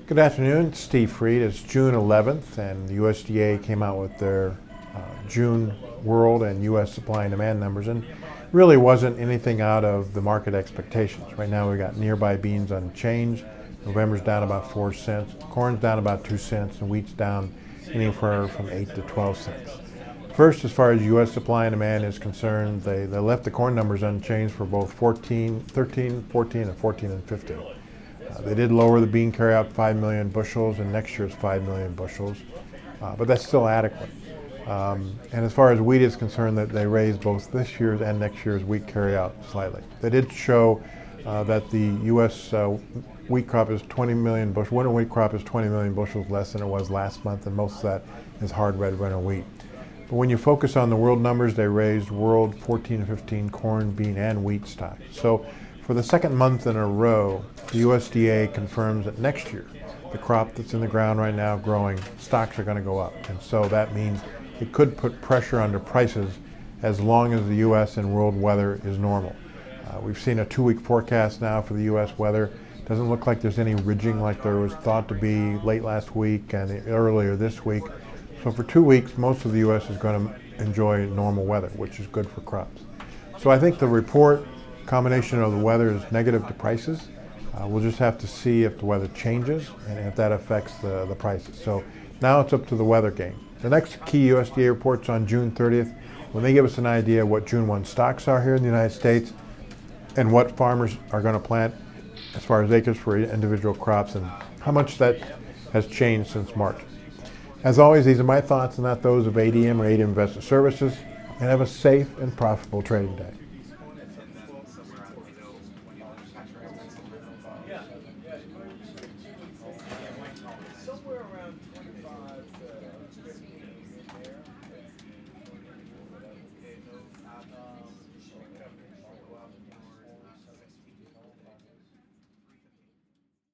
Good afternoon, Steve Freed. It's June 11th, and the USDA came out with their June world and U.S. supply and demand numbers, and really wasn't anything out of the market expectations. Right now we got nearby beans unchanged. November's down about 4 cents, corn's down about 2 cents, and wheat's down anywhere from 8 to 12 cents. First, as far as U.S. supply and demand is concerned, they left the corn numbers unchanged for both 13, 14, and 14 and 15. They did lower the bean carryout 5 million bushels, and next year's 5 million bushels, but that's still adequate. And as far as wheat is concerned, that they raised both this year's and next year's wheat carryout slightly. They did show that the U.S. Wheat crop is 20 million bushels. Winter wheat crop is 20 million bushels less than it was last month, and most of that is hard red winter wheat. But when you focus on the world numbers, they raised world 14 and 15 corn, bean, and wheat stocks. So for the second month in a row, the USDA confirms that next year, the crop that's in the ground right now growing, stocks are going to go up. And so that means it could put pressure under prices as long as the U.S. and world weather is normal. We've seen a 2-week forecast now for the U.S. weather. Doesn't look like there's any ridging like there was thought to be late last week and earlier this week. So for 2 weeks, most of the U.S. is going to enjoy normal weather, which is good for crops. So I think the report, combination of the weather, is negative to prices. We'll just have to see if the weather changes and if that affects the prices. So now it's up to the weather game. The next key USDA report's on June 30th, when they give us an idea of what June 1 stocks are here in the United States and what farmers are going to plant as far as acres for individual crops and how much that has changed since March. As always, these are my thoughts and not those of ADM or ADM Investor Services, and have a safe and profitable trading day. Somewhere around 25 to